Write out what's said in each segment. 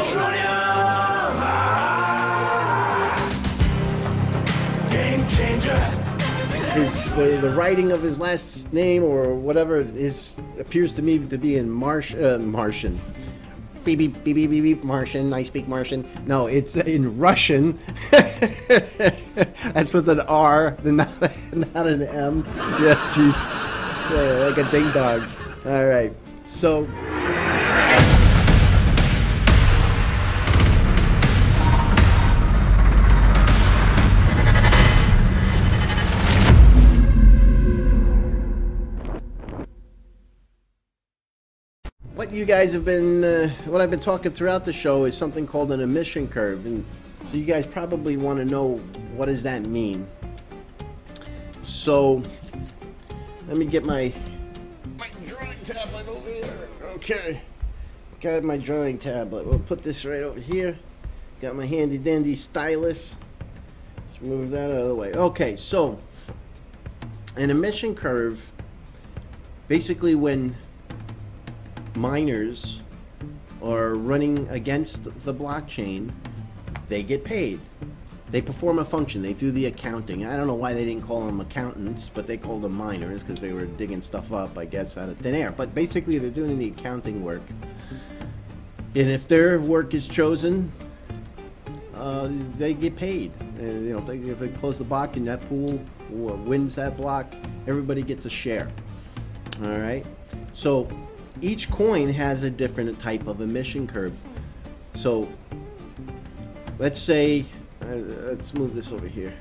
Electroneum! Game changer! The writing of his last name or whatever appears to me to be in Martian. Beep, beep, beep, beep, beep, beep, Martian. I speak Martian. No, it's in Russian. That's with an R, not an M. Yeah, jeez. Yeah, like a ding dong. All right. So. What you guys have been, what I've been talking throughout the show is something called an emission curve, and so you guys probably want to know what does that mean. So let me get my drawing tablet over here. Okay, got my drawing tablet. We'll put this right over here. Got my handy dandy stylus. Let's move that out of the way. Okay, so an emission curve, basically when miners are running against the blockchain, they get paid. They perform a function. They do the accounting. I don't know why they didn't call them accountants, but they called them miners because they were digging stuff up, I guess, out of thin air. But basically, they're doing the accounting work. And if their work is chosen, they get paid. And, you know, if they close the block and that pool wins that block, everybody gets a share. All right. So each coin has a different type of emission curve. So let's say, let's move this over here.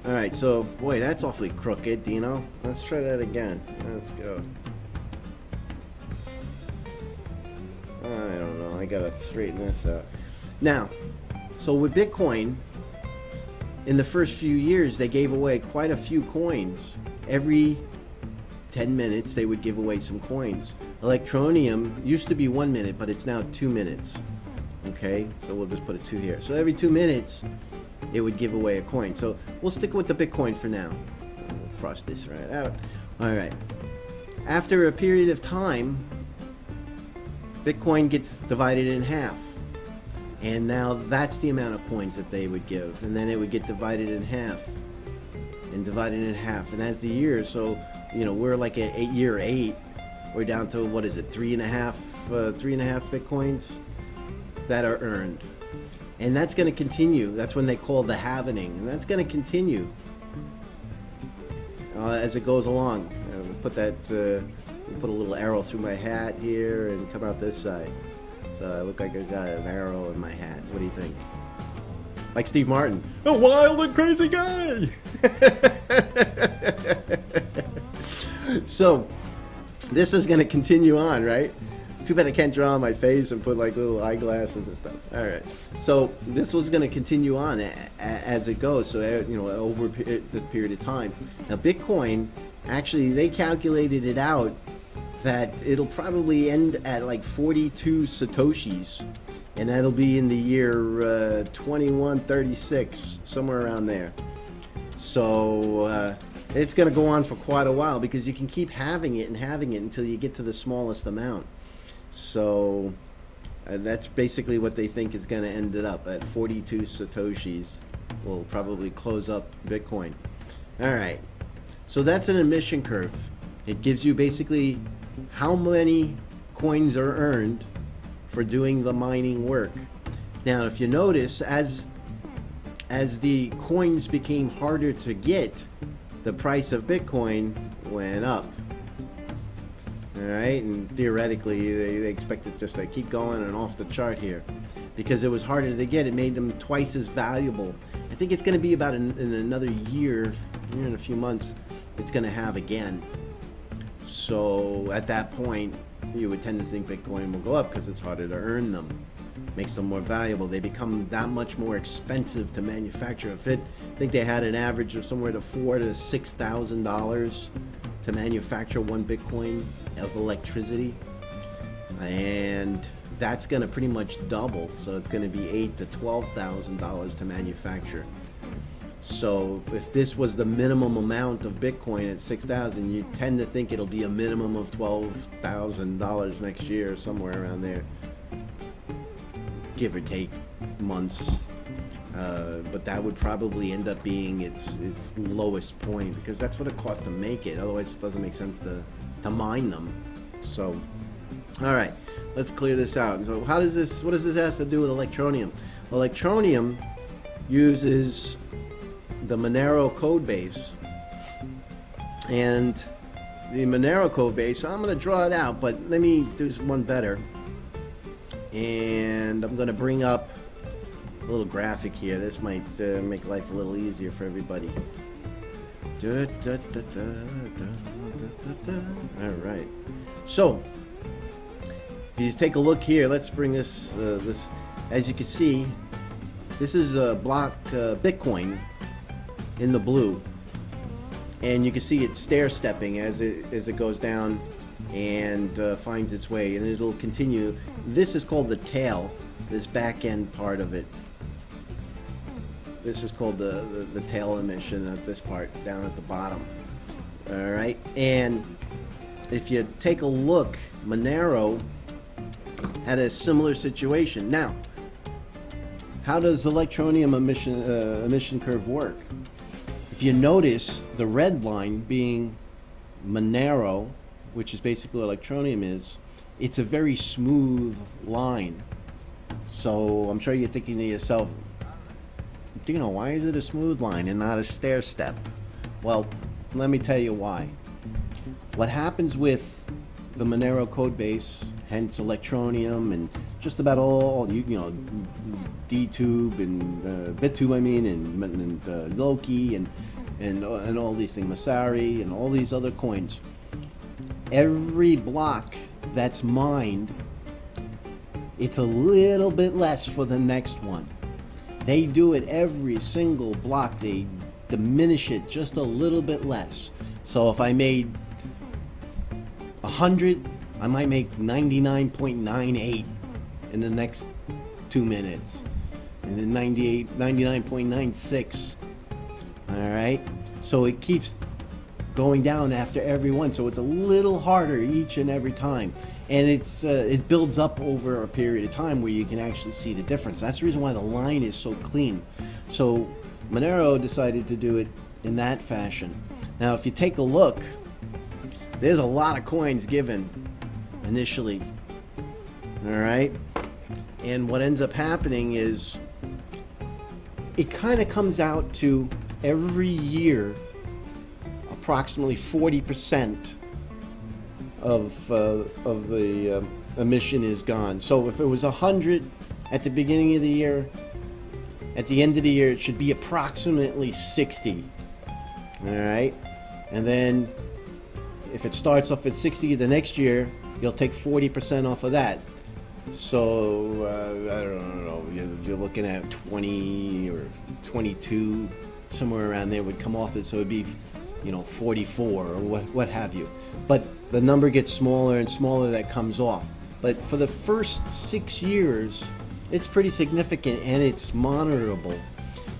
All right, so boy, that's awfully crooked, you know. Let's try that again. Let's go. I don't know, I gotta straighten this out. Now, so with Bitcoin, in the first few years, they gave away quite a few coins. Every 10 minutes they would give away some coins. Electroneum used to be 1 minute, but it's now 2 minutes. Okay, so we'll just put a 2 here. So every 2 minutes it would give away a coin. So we'll stick with the Bitcoin for now. We'll cross this right out. Alright, after a period of time, Bitcoin gets divided in half, and now that's the amount of coins that they would give, and then it would get divided in half and divided in half. And as the years, so you know, we're like at year 8, we're down to, what is it, 3.5 Bitcoins that are earned. And that's going to continue. That's when they call the halvening, and that's going to continue as it goes along. We'll put that, we'll put a little arrow through my hat here and come out this side. So I look like I got an arrow in my hat. What do you think? Like Steve Martin, a wild and crazy guy. So this is going to continue on, right? Too bad I can't draw on my face and put like little eyeglasses and stuff. All right. So this was going to continue on as it goes. So, you know, over the period of time. Now, Bitcoin, actually, they calculated it out that it'll probably end at like 42 Satoshis. And that'll be in the year 2136, somewhere around there. So it's going to go on for quite a while because you can keep having it until you get to the smallest amount. So that's basically what they think is going to end it up at. 42 Satoshis will probably close up Bitcoin. All right. So that's an emission curve. It gives you basically how many coins are earned for doing the mining work. Now, if you notice, as the coins became harder to get, the price of Bitcoin went up. All right, and theoretically, they expect it just to keep going and off the chart here, because it was harder to get. It made them twice as valuable. I think it's going to be about in another year in a few months, it's going to have again. So at that point, you would tend to think Bitcoin will go up because it's harder to earn them. Makes them more valuable. They become that much more expensive to manufacture. I think they had an average of somewhere to $4,000 to $6,000 to manufacture one Bitcoin of electricity, and that's going to pretty much double. So it's going to be $8,000 to $12,000 to manufacture. So if this was the minimum amount of Bitcoin at 6,000, you tend to think it'll be a minimum of $12,000 next year, somewhere around there, give or take months. But that would probably end up being its lowest point, because that's what it costs to make it. Otherwise, it doesn't make sense to mine them. So, all right, let's clear this out. So, what does this have to do with Electroneum? Electroneum uses the Monero code base, and the Monero code base, I'm going to draw it out, but let me do one better. And I'm going to bring up a little graphic here. This might make life a little easier for everybody. All right. So, if you take a look here, let's bring this. As you can see, this is a block Bitcoin in the blue, and you can see it stair-stepping as it goes down and finds its way, and it'll continue. This is called the tail, this back end part of it. This is called the tail emission of this part down at the bottom. All right, and if you take a look, Monero had a similar situation. Now, how does Electroneum emission curve work? If you notice, the red line being Monero, which is basically Electroneum, it's a very smooth line. So I'm sure you're thinking to yourself, why is it a smooth line and not a stair step? Well, let me tell you why. What happens with the Monero code base, hence Electroneum, and just about all, DTube and BitTube, and Loki and all these things, Masari and all these other coins. Every block that's mined, it's a little bit less for the next one. They do it every single block. They diminish it just a little bit less. So if I made 100, I might make 99.98 in the next 2 minutes, and then 99.96. All right, so it keeps going down after every one, so it's a little harder each and every time, and it builds up over a period of time where you can actually see the difference. That's the reason why the line is so clean. So Monero decided to do it in that fashion. Now, if you take a look, there's a lot of coins given initially. All right, and what ends up happening is it kind of comes out to every year approximately 40% of the emission is gone. So if it was 100 at the beginning of the year, at the end of the year it should be approximately 60. All right, and then if it starts off at 60 the next year, you'll take 40% off of that. So I don't know, you're looking at 20 or 22, somewhere around there would come off it. So it'd be 44 or what have you. But the number gets smaller and smaller that comes off. But for the first 6 years, it's pretty significant and it's monitorable.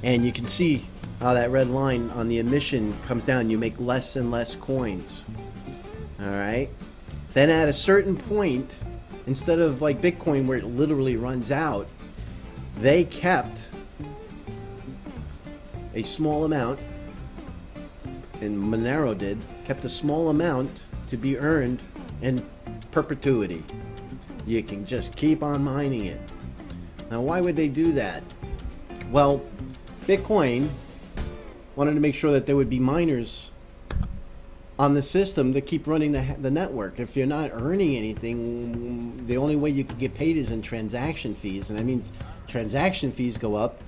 And you can see how that red line on the emission comes down. You make less and less coins. All right. Then at a certain point, instead of like Bitcoin where it literally runs out, they kept a small amount, and Monero kept a small amount to be earned in perpetuity. You can just keep on mining it. Now, why would they do that? Well, Bitcoin wanted to make sure that there would be miners on the system to keep running the network. If you're not earning anything, the only way you can get paid is in transaction fees, and that means transaction fees go up,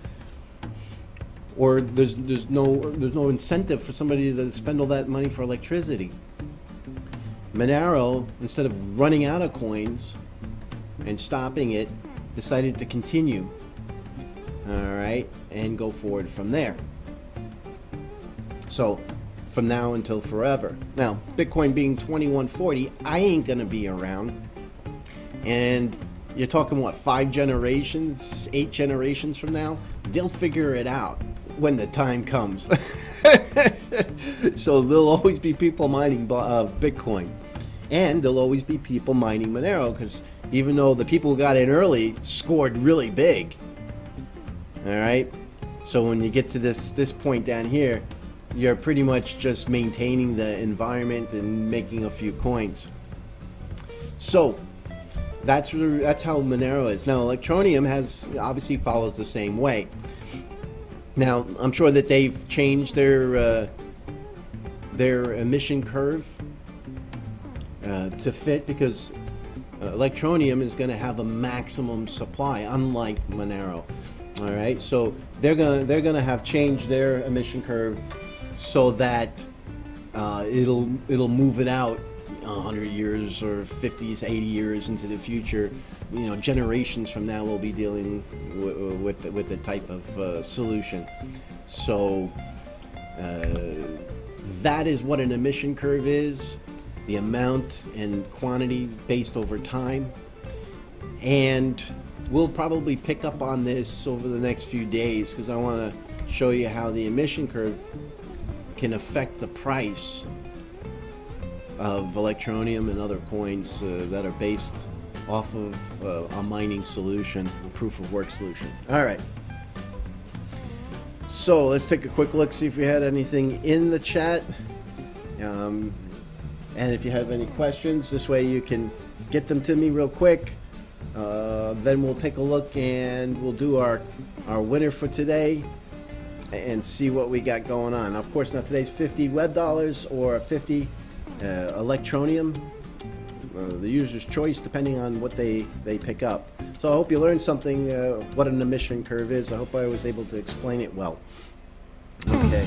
or there's no incentive for somebody to spend all that money for electricity. Monero, instead of running out of coins and stopping it, decided to continue, all right, and go forward from there. So from now until forever. Now, Bitcoin being 2140, I ain't gonna be around, and you're talking what, 5 generations, 8 generations from now, they'll figure it out. when the time comes. So there'll always be people mining Bitcoin, and there'll always be people mining Monero, because even though the people who got in early scored really big, all right, so when you get to this point down here, you're pretty much just maintaining the environment and making a few coins. So that's how Monero is. Now Electroneum obviously follows the same way. Now I'm sure that they've changed their emission curve to fit, because Electroneum is going to have a maximum supply, unlike Monero. All right, so they're gonna have changed their emission curve so that it'll move it out 100 years or 50s, 80 years into the future. You know, generations from now, we'll be dealing with the type of solution. So that is what an emission curve is: the amount and quantity based over time. And we'll probably pick up on this over the next few days, because I want to show you how the emission curve can affect the price of Electroneum and other coins that are based off of a mining solution, a proof of work solution. All right. So let's take a quick look, see if we had anything in the chat. And if you have any questions, this way you can get them to me real quick. Then we'll take a look and we'll do our winner for today and see what we got going on. Of course, now today's 50 web dollars or 50 Electroneum. The user's choice, depending on what they pick up. So I hope you learned something, what an emission curve is. I hope I was able to explain it well. Okay.